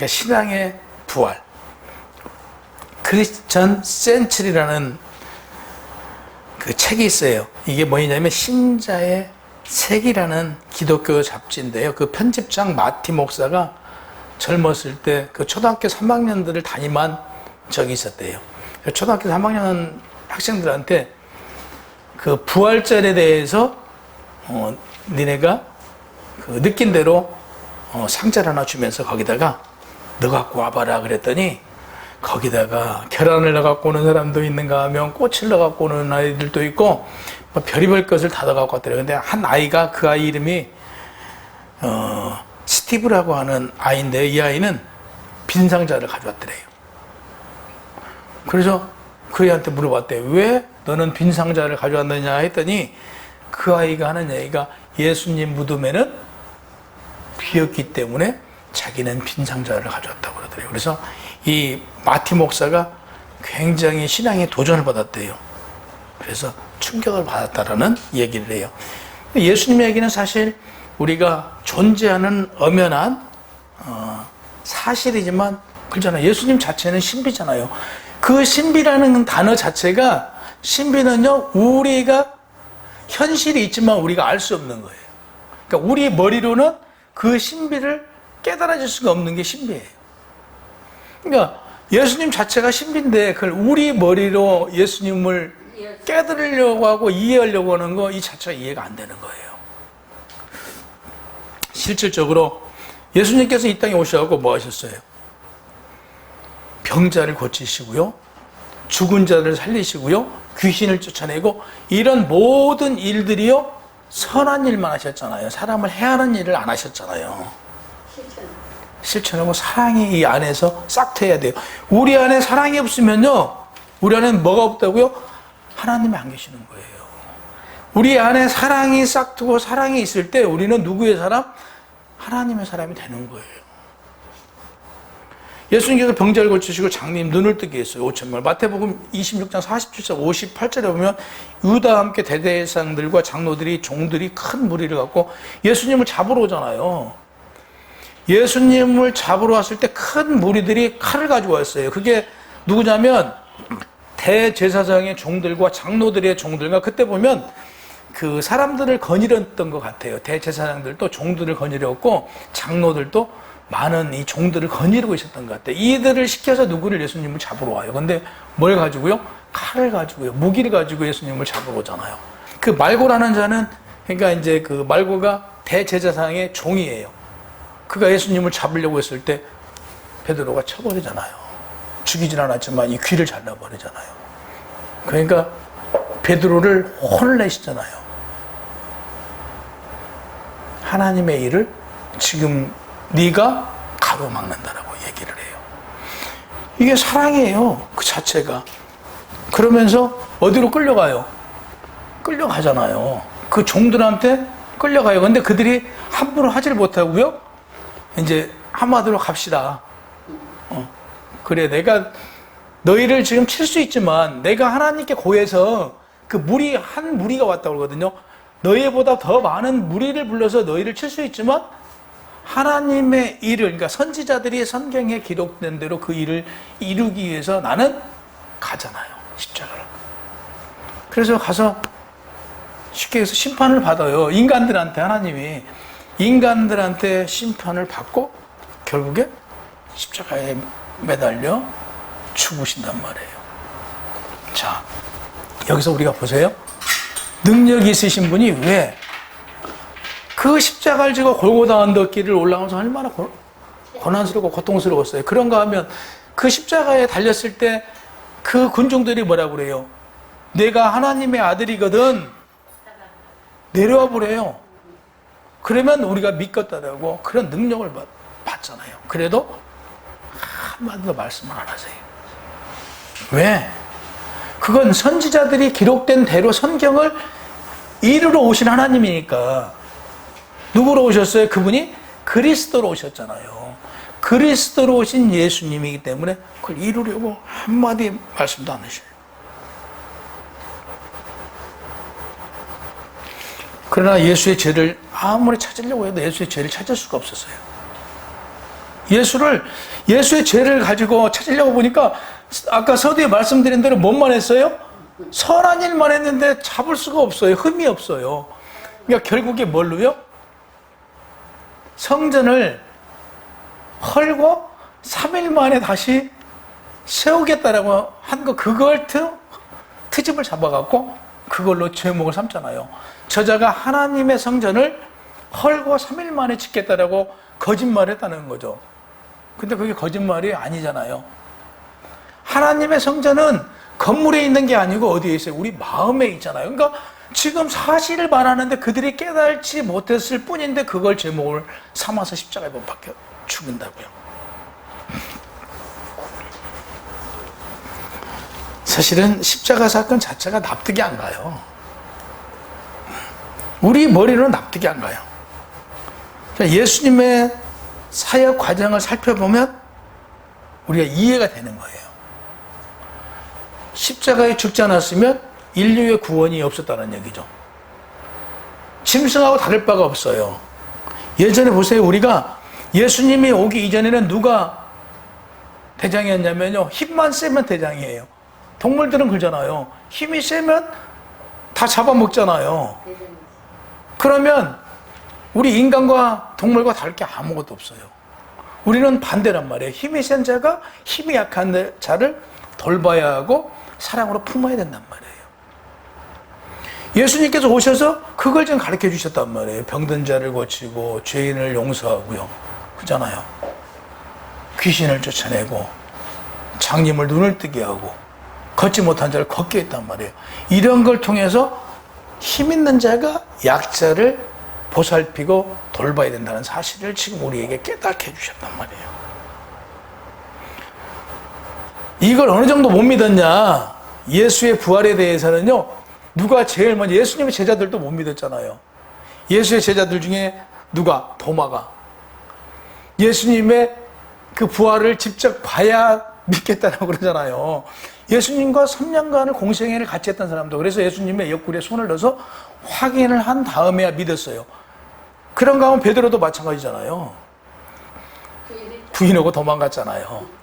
그러니까 신앙의 부활. 크리스천 센츄리라는 그 책이 있어요. 이게 뭐냐면 신자의 색이라는 기독교 잡지인데요. 그 편집장 마티 목사가 젊었을 때 그 초등학교 3학년들을 담임한 적이 있었대요. 초등학교 3학년 학생들한테 그 부활절에 대해서 니네가 그 느낀 대로 상자를 하나 주면서 거기다가 너 갖고 와봐라 그랬더니 거기다가 계란을 넣어 갖고 오는 사람도 있는가 하면 꽃을 넣어 갖고 오는 아이들도 있고 뭐 별의별 것을 다 넣어 갖고 왔더래요. 근데 한 아이가 그 아이 이름이 스티브라고 하는 아이인데 이 아이는 빈 상자를 가져왔더래요. 그래서 그 아이한테 물어봤대요. 왜 너는 빈 상자를 가져왔느냐 했더니 그 아이가 하는 얘기가 예수님 무덤에는 비었기 때문에 자기는 빈 상자를 가져왔다고 그러더래요. 그래서 이 마티 목사가 굉장히 신앙에 도전을 받았대요. 그래서 충격을 받았다라는 얘기를 해요. 예수님의 얘기는 사실 우리가 존재하는 엄연한 사실이지만 그렇잖아요. 예수님 자체는 신비잖아요. 그 신비라는 단어 자체가 신비는요 우리가 현실이 있지만 우리가 알 수 없는 거예요. 그러니까 우리 머리로는 그 신비를 깨달아질 수가 없는 게 신비예요. 그러니까 예수님 자체가 신비인데 그걸 우리 머리로 예수님을 깨달으려고 하고 이해하려고 하는 거 이 자체가 이해가 안 되는 거예요. 실질적으로 예수님께서 이 땅에 오셔서 뭐 하셨어요? 병자를 고치시고요, 죽은 자를 살리시고요, 귀신을 쫓아내고 이런 모든 일들이요 선한 일만 하셨잖아요. 사람을 해하는 일을 안 하셨잖아요. 실천하고 사랑이 이 안에서 싹트해야 돼요. 우리 안에 사랑이 없으면요 우리 안에는 뭐가 없다고요? 하나님이 안 계시는 거예요. 우리 안에 사랑이 싹트고 사랑이 있을 때 우리는 누구의 사람? 하나님의 사람이 되는 거예요. 예수님께서 병자를 고치시고 장님 눈을 뜨게 했어요. 5,000명. 마태복음 26장 47절 58절에 보면 유다와 함께 대제사장들과 장로들이 종들이 큰 무리를 갖고 예수님을 잡으러 오잖아요. 예수님을 잡으러 왔을 때 큰 무리들이 칼을 가지고 왔어요. 그게 누구냐면 대제사장의 종들과 장로들의 종들과 그때 보면 그 사람들을 거느렸던 것 같아요. 대제사장들도 종들을 거느렸고 장로들도 많은 이 종들을 거느리고 있었던 것 같아요. 이들을 시켜서 누구를 예수님을 잡으러 와요. 근데 뭘 가지고요? 칼을 가지고요. 무기를 가지고 예수님을 잡으러 오잖아요. 그 말고라는 자는 그러니까 이제 그 말고가 대제사장의 종이에요. 그가 예수님을 잡으려고 했을 때 베드로가 쳐버리잖아요. 죽이진 않았지만 이 귀를 잘라버리잖아요. 그러니까 베드로를 혼을 내시잖아요. 하나님의 일을 지금 네가 가로막는다라고 얘기를 해요. 이게 사랑이에요. 그 자체가. 그러면서 어디로 끌려가요? 끌려가잖아요. 그 종들한테 끌려가요. 근데 그들이 함부로 하질 못하고요. 이제 한마디로 갑시다. 그래 내가 너희를 지금 칠 수 있지만 내가 하나님께 고해서 그 무리 한 무리가 왔다고 그러거든요. 너희보다 더 많은 무리를 불러서 너희를 칠 수 있지만 하나님의 일을 그러니까 선지자들이 성경에 기록된 대로 그 일을 이루기 위해서 나는 가잖아요. 십자가를. 그래서 가서 쉽게 해서 심판을 받아요. 인간들한테 하나님이 인간들한테 심판을 받고 결국에 십자가에 매달려 죽으신단 말이에요. 자, 여기서 우리가 보세요. 능력이 있으신 분이 왜 그 십자가를 지고 골고다 언덕길을 올라가면서 얼마나 고난스럽고 고통스러웠어요. 그런가 하면 그 십자가에 달렸을 때 그 군중들이 뭐라고 그래요? 내가 하나님의 아들이거든 내려와 보래요. 그러면 우리가 믿겠다라고 그런 능력을 받잖아요. 그래도 한마디도 말씀을 안 하세요. 왜? 그건 선지자들이 기록된 대로 성경을 이루러 오신 하나님이니까. 누구로 오셨어요? 그분이 그리스도로 오셨잖아요. 그리스도로 오신 예수님이기 때문에 그걸 이루려고 한마디 말씀도 안 하셔요. 그러나 예수의 죄를 아무리 찾으려고 해도 예수의 죄를 찾을 수가 없었어요. 예수의 죄를 가지고 찾으려고 보니까 아까 서두에 말씀드린 대로 뭔만 했어요? 선한 일만 했는데 잡을 수가 없어요. 흠이 없어요. 그러니까 결국에 뭘로요? 성전을 헐고 3일 만에 다시 세우겠다라고 한 거, 그걸 트집을 잡아갖고 그걸로 제목을 삼잖아요. 저자가 하나님의 성전을 헐고 3일 만에 짓겠다라고 거짓말을 했다는 거죠. 근데 그게 거짓말이 아니잖아요. 하나님의 성전은 건물에 있는 게 아니고 어디에 있어요? 우리 마음에 있잖아요. 그러니까 지금 사실을 말하는데 그들이 깨달지 못했을 뿐인데 그걸 제목을 삼아서 십자가에 못 박혀 죽인다고요. 사실은 십자가 사건 자체가 납득이 안 가요. 우리 머리로는 납득이 안 가요. 예수님의 사역 과정을 살펴보면 우리가 이해가 되는 거예요. 십자가에 죽지 않았으면 인류의 구원이 없었다는 얘기죠. 짐승하고 다를 바가 없어요. 예전에 보세요. 우리가 예수님이 오기 이전에는 누가 대장이었냐면요, 힘만 세면 대장이에요. 동물들은 그러잖아요. 힘이 세면 다 잡아먹잖아요. 그러면 우리 인간과 동물과 다를 게 아무것도 없어요. 우리는 반대란 말이에요. 힘이 센 자가 힘이 약한 자를 돌봐야 하고 사랑으로 품어야 된단 말이에요. 예수님께서 오셔서 그걸 좀 가르쳐 주셨단 말이에요. 병든 자를 고치고 죄인을 용서하고요. 그잖아요. 귀신을 쫓아내고 장님을 눈을 뜨게 하고 걷지 못한 자를 걷게 했단 말이에요. 이런 걸 통해서 힘 있는 자가 약자를 보살피고 돌봐야 된다는 사실을 지금 우리에게 깨닫게 해주셨단 말이에요. 이걸 어느 정도 못 믿었냐? 예수의 부활에 대해서는요, 누가 제일 먼저, 예수님의 제자들도 못 믿었잖아요. 예수의 제자들 중에 누가? 도마가. 예수님의 그 부활을 직접 봐야 믿겠다라고 그러잖아요. 예수님과 3년간을 공생애를 같이 했던 사람도, 그래서 예수님의 옆구리에 손을 넣어서 확인을 한 다음에야 믿었어요. 그런가 하면 베드로도 마찬가지잖아요. 부인하고 도망갔잖아요.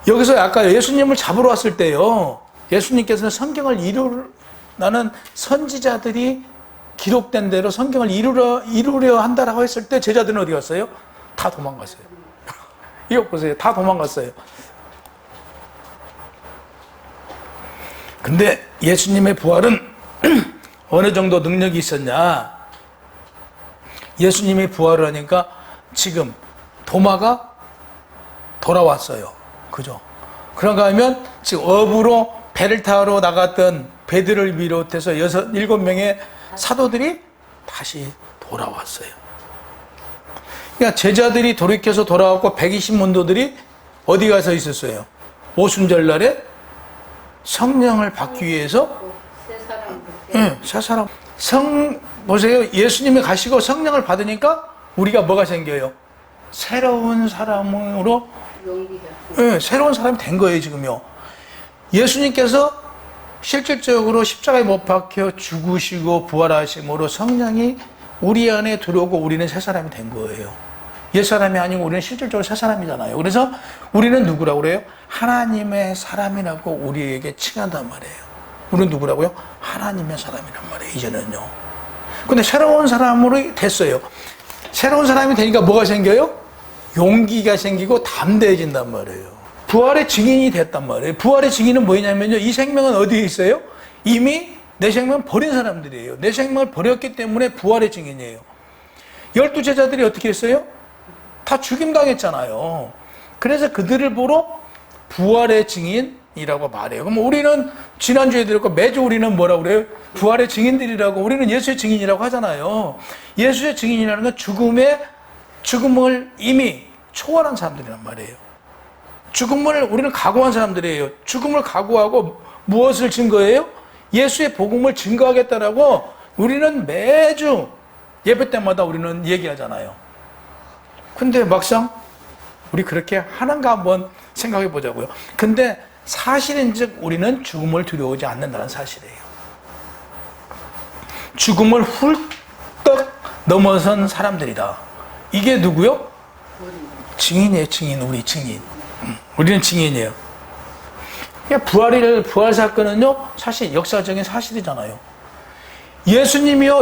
여기서 아까 예수님을 잡으러 왔을 때요, 예수님께서는 성경을 나는 선지자들이 기록된 대로 성경을 이루려 한다라고 했을 때 제자들은 어디 갔어요? 다 도망갔어요. 이거 보세요. 다 도망갔어요. 근데 예수님의 부활은 어느 정도 능력이 있었냐? 예수님이 부활을 하니까 지금 도마가 돌아왔어요. 그죠? 그런가 하면 지금 업으로 배를 타러 나갔던 베드로를 비롯해서 7명의 사도들이 다시 돌아왔어요. 그러니까 제자들이 돌이켜서 돌아왔고 120문도들이 어디 가서 있었어요? 오순절날에 성령을 받기 위해서 세 사람. 보세요. 예수님이 가시고 성령을 받으니까 우리가 뭐가 생겨요? 새로운 사람으로, 새로운 사람이 된 거예요, 지금요. 예수님께서 실질적으로 십자가에 못 박혀 죽으시고 부활하심으로 성령이 우리 안에 들어오고 우리는 새 사람이 된 거예요. 옛 사람이 아니고 우리는 실질적으로 새 사람이잖아요. 그래서 우리는 누구라고 그래요? 하나님의 사람이라고 우리에게 칭한단 말이에요. 우리는 누구라고요? 하나님의 사람이란 말이에요, 이제는요. 근데 새로운 사람으로 됐어요. 새로운 사람이 되니까 뭐가 생겨요? 용기가 생기고 담대해진단 말이에요. 부활의 증인이 됐단 말이에요. 부활의 증인은 뭐냐면요, 이 생명은 어디에 있어요? 이미 내 생명을 버린 사람들이에요. 내 생명을 버렸기 때문에 부활의 증인이에요. 12제자들이 어떻게 했어요? 다 죽임당했잖아요. 그래서 그들을 보러 부활의 증인이라고 말해요. 그럼 우리는 지난주에 들었고 매주 우리는 뭐라고 그래요? 부활의 증인들이라고, 우리는 예수의 증인이라고 하잖아요. 예수의 증인이라는 건 죽음을 이미 초월한 사람들이란 말이에요. 죽음을 우리는 각오한 사람들이에요. 죽음을 각오하고 무엇을 증거해요? 예수의 복음을 증거하겠다라고 우리는 매주 예배 때마다 우리는 얘기하잖아요. 근데 막상 우리 그렇게 하는가 한번 생각해 보자고요. 근데 사실인즉 우리는 죽음을 두려워하지 않는다는 사실이에요. 죽음을 훌떡 넘어선 사람들이다. 이게 누구요? 증인이에요, 증인. 우리 증인. 우리는 증인이에요. 부활 사건은요, 사실 역사적인 사실이잖아요. 예수님이요,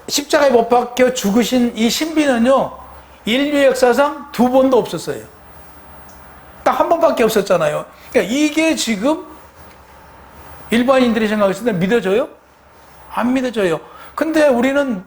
십자가에 못 박혀 죽으신 이 신비는요, 인류의 역사상 2번도 없었어요. 딱 한 번밖에 없었잖아요. 그러니까 이게 지금 일반인들이 생각했을 때 믿어져요? 안 믿어져요. 근데 우리는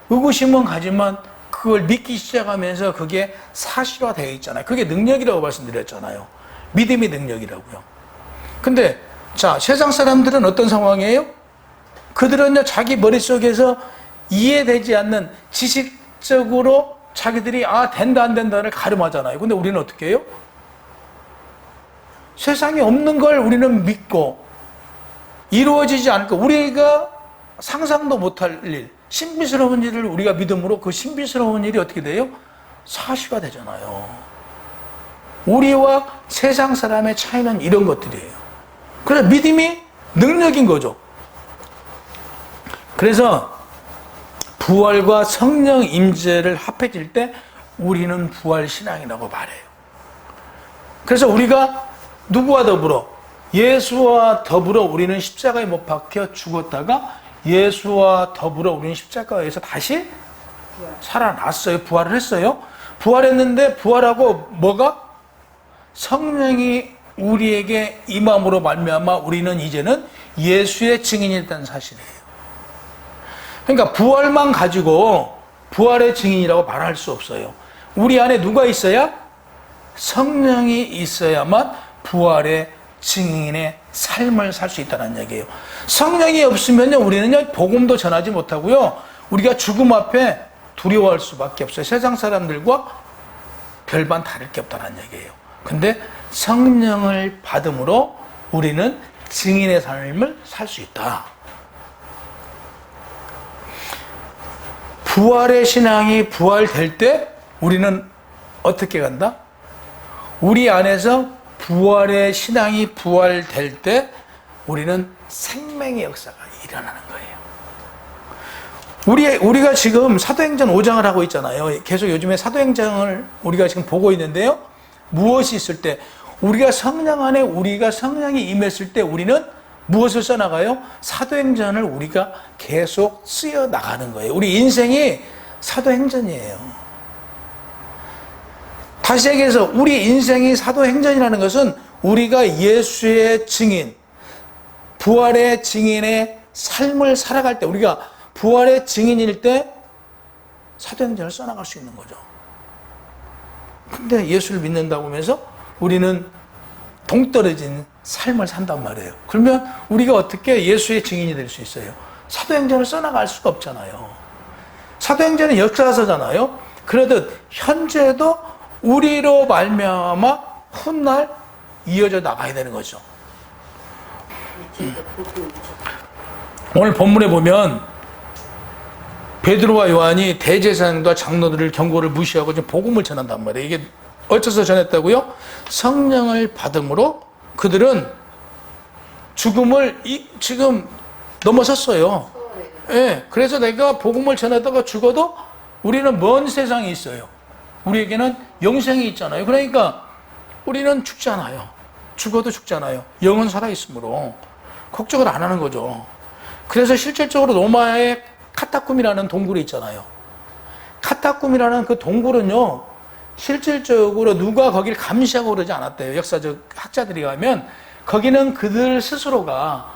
의구심은 가지만 그걸 믿기 시작하면서 그게 사실화되어 있잖아요. 그게 능력이라고 말씀드렸잖아요. 믿음의 능력이라고요. 근데 자, 세상 사람들은 어떤 상황이에요? 그들은요, 자기 머릿속에서 이해되지 않는 지식적으로 자기들이 된다 안 된다를 가름하잖아요. 근데 우리는 어떻게 해요? 세상에 없는 걸 우리는 믿고 이루어지지 않을 거, 우리가 상상도 못할 일, 신비스러운 일을 우리가 믿음으로 그 신비스러운 일이 어떻게 돼요? 사실화 되잖아요. 우리와 세상 사람의 차이는 이런 것들이에요. 그래서 믿음이 능력인 거죠. 그래서 부활과 성령 임재를 합해질 때 우리는 부활 신앙이라고 말해요. 그래서 우리가 누구와 더불어? 예수와 더불어 우리는 십자가에 못 박혀 죽었다가 예수와 더불어 우리는 십자가에서 다시 살아났어요. 부활을 했어요. 부활했는데 부활하고 뭐가? 성령이 우리에게 임함으로 말미암아 우리는 이제는 예수의 증인이 됐다는 사실이에요. 그러니까 부활만 가지고 부활의 증인이라고 말할 수 없어요. 우리 안에 누가 있어야? 성령이 있어야만 부활의 증인의 삶을 살 수 있다는 얘기예요. 성령이 없으면요, 우리는 복음도 전하지 못하고요, 우리가 죽음 앞에 두려워할 수밖에 없어요. 세상 사람들과 별반 다를 게 없다는 얘기예요. 근데 성령을 받음으로 우리는 증인의 삶을 살 수 있다. 부활의 신앙이 부활될 때 우리는 어떻게 간다? 우리 안에서 부활의 신앙이 부활될 때 우리는 생명의 역사가 일어나는 거예요. 우리가 지금 사도행전 5장을 하고 있잖아요. 계속 요즘에 사도행전을 우리가 지금 보고 있는데요. 무엇이 있을 때? 우리가 성령 안에 우리가 성령이 임했을 때 우리는 무엇을 써나가요? 사도행전을 우리가 계속 쓰여 나가는 거예요. 우리 인생이 사도행전이에요. 다시 얘기해서 우리 인생이 사도행전이라는 것은 우리가 예수의 증인, 부활의 증인의 삶을 살아갈 때, 우리가 부활의 증인일 때 사도행전을 써나갈 수 있는 거죠. 근데 예수를 믿는다고 하면서 우리는 동떨어진 삶을 산단 말이에요. 그러면 우리가 어떻게 예수의 증인이 될 수 있어요? 사도행전을 써나갈 수가 없잖아요. 사도행전은 역사서잖아요. 그러듯 현재도 우리로 말미암아 훗날 이어져 나가야 되는 거죠. 오늘 본문에 보면 베드로와 요한이 대제사장과 장로들을 경고를 무시하고 지금 복음을 전한단 말이에요. 이게 어째서 전했다고요? 성령을 받음으로 그들은 죽음을 지금 넘어섰어요. 예, 그래서 내가 복음을 전하다가 죽어도 우리는 먼 세상에 있어요. 우리에게는 영생이 있잖아요. 그러니까 우리는 죽잖아요. 죽어도 죽잖아요. 영은 살아있으므로 걱정을 안 하는 거죠. 그래서 실질적으로 로마의 카타쿰이라는 동굴이 있잖아요. 카타쿰이라는 그 동굴은요, 실질적으로 누가 거기를 감시하고 그러지 않았대요. 역사적 학자들이 가면 거기는 그들 스스로가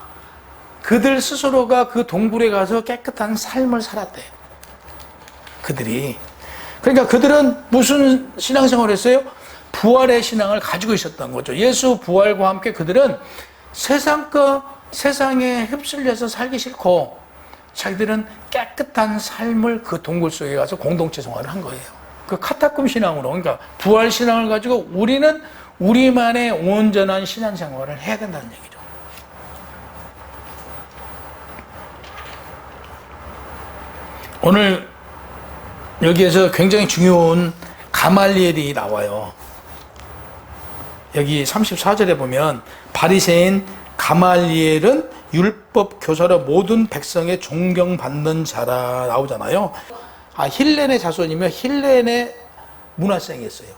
그 동굴에 가서 깨끗한 삶을 살았대요. 그들이. 그러니까 그들은 무슨 신앙생활을 했어요? 부활의 신앙을 가지고 있었던 거죠. 예수 부활과 함께 그들은 세상에 휩쓸려서 살기 싫고 자기들은 깨끗한 삶을 그 동굴 속에 가서 공동체 생활을 한 거예요. 그 카타쿰 신앙으로, 그러니까 부활 신앙을 가지고 우리는 우리만의 온전한 신앙생활을 해야 된다는 얘기죠. 오늘 여기에서 굉장히 중요한 가말리엘이 나와요. 여기 34절에 보면 바리새인 가말리엘은 율법 교사로 모든 백성의 존경받는 자라 나오잖아요. 힐렌의 자손이며 힐렌의 문화생이었어요.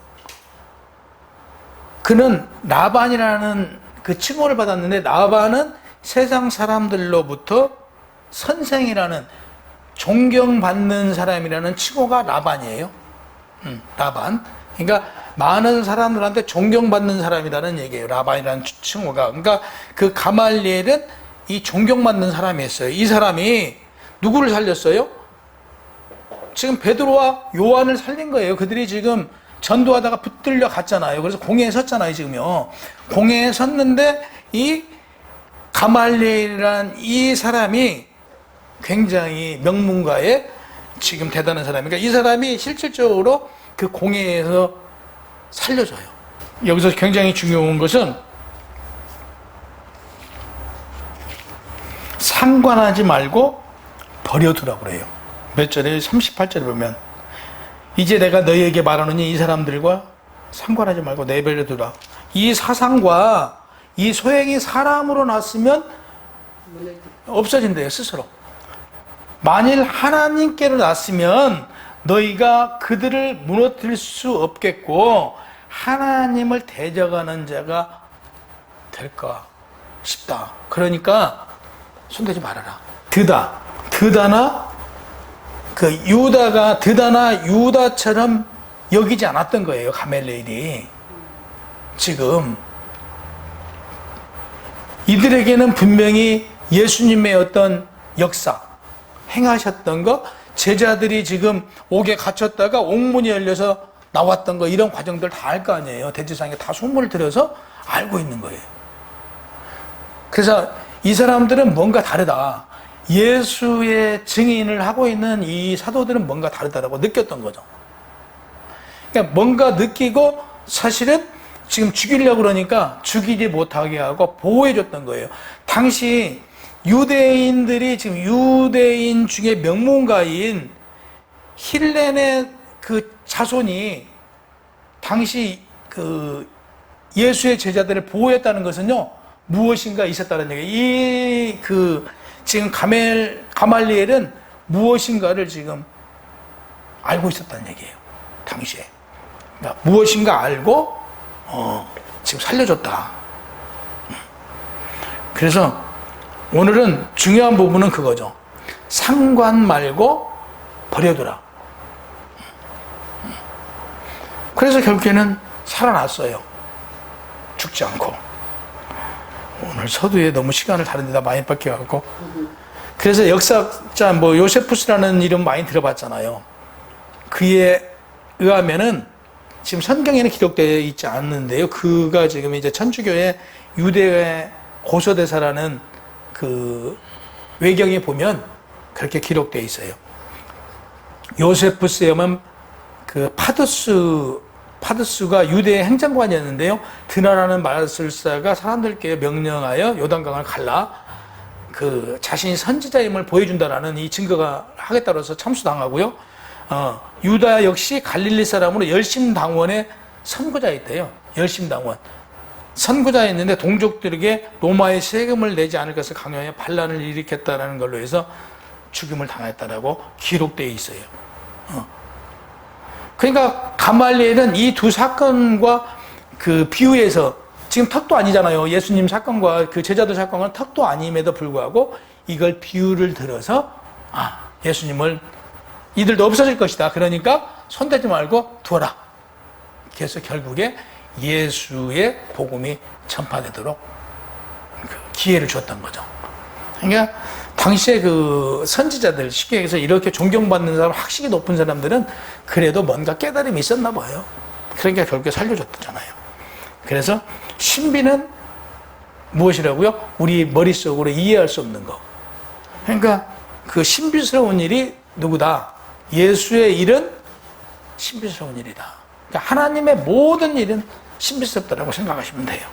그는 라반이라는 그 칭호를 받았는데, 라반은 세상 사람들로부터 선생이라는, 존경받는 사람이라는 칭호가 라반이에요. 라반. 그러니까 많은 사람들한테 존경받는 사람이라는 얘기예요. 라반이라는 칭호가. 그러니까 그 가말리엘은 이 존경받는 사람이었어요. 이 사람이 누구를 살렸어요? 지금 베드로와 요한을 살린 거예요. 그들이 지금 전도하다가 붙들려 갔잖아요. 그래서 공회에 섰잖아요, 지금요. 공회에 섰는데 이 가말리엘이라는 이 사람이 굉장히 명문가의 지금 대단한 사람이니까 이 사람이 실질적으로 그 공회에서 살려줘요. 여기서 굉장히 중요한 것은 상관하지 말고 버려두라고 그래요. 몇 절에 38절에 보면 이제 내가 너희에게 말하노니 이 사람들과 상관하지 말고 내버려두라. 이 사상과 이 소행이 사람으로 났으면 없어진대요, 스스로. 만일 하나님께로 났으면 너희가 그들을 무너뜨릴 수 없겠고 하나님을 대적하는 자가 될까 싶다. 그러니까 손대지 말아라. 드다나 그 유다가 드다나 유다처럼 여기지 않았던 거예요. 가멜레일이. 지금 이들에게는 분명히 예수님의 어떤 역사 행하셨던 거, 제자들이 지금 옥에 갇혔다가 옥문이 열려서 나왔던 거, 이런 과정들 다 알 거 아니에요. 대지상에 다 소문을 들여서 알고 있는 거예요. 그래서 이 사람들은 뭔가 다르다. 예수의 증인을 하고 있는 이 사도들은 뭔가 다르다라고 느꼈던 거죠. 그러니까 뭔가 느끼고 사실은 지금 죽이려고 그러니까 죽이지 못하게 하고 보호해줬던 거예요. 당시 유대인들이 지금 유대인 중에 명문가인 힐렌의 그 자손이 당시 그 예수의 제자들을 보호했다는 것은요, 무엇인가 있었다는 얘기예요. 이 지금 가말리엘은 무엇인가를 지금 알고 있었다는 얘기예요. 당시에. 그러니까 무엇인가 알고 지금 살려줬다. 그래서 오늘은 중요한 부분은 그거죠. 상관 말고 버려두라. 그래서 결국에는 살아났어요. 죽지 않고. 오늘 서두에 너무 시간을 다른 데다 많이 뺏겨갖고. 그래서 역사자 요세푸스라는 이름 많이 들어봤잖아요. 그에 의하면은 지금 성경에는 기록되어 있지 않는데요. 그가 지금 이제 천주교의 유대의 고서대사라는 그 외경에 보면 그렇게 기록되어 있어요. 요세푸스에만 그 파두스가 유대의 행정관이었는데요. 드나라는 마술사가 사람들께 명령하여 요단강을 갈라 그 자신이 선지자임을 보여준다라는 이 증거가 하겠다고 해서 참수당하고요. 유다 역시 갈릴리 사람으로 열심당원의 선구자였대요. 열심당원. 선구자였는데 동족들에게 로마의 세금을 내지 않을 것을 강요하여 반란을 일으켰다는 걸로 해서 죽임을 당했다라고 기록되어 있어요. 그러니까 가말리엘은 이 두 사건과 그 비유해서 지금 턱도 아니잖아요. 예수님 사건과 그 제자들 사건은 턱도 아님에도 불구하고 이걸 비유를 들어서 예수님을 이들도 없어질 것이다. 그러니까 손대지 말고 두어라. 그래서 결국에 예수의 복음이 전파되도록 그 기회를 줬던 거죠. 그러니까 당시에 그 선지자들, 쉽게 얘기해서 이렇게 존경받는 사람, 학식이 높은 사람들은 그래도 뭔가 깨달음이 있었나 봐요. 그러니까 결국에 살려줬잖아요. 그래서 신비는 무엇이라고요? 우리 머릿속으로 이해할 수 없는 거. 그러니까 그 신비스러운 일이 누구다? 예수의 일은 신비스러운 일이다. 그러니까 하나님의 모든 일은 신비스럽다라고 생각하시면 돼요.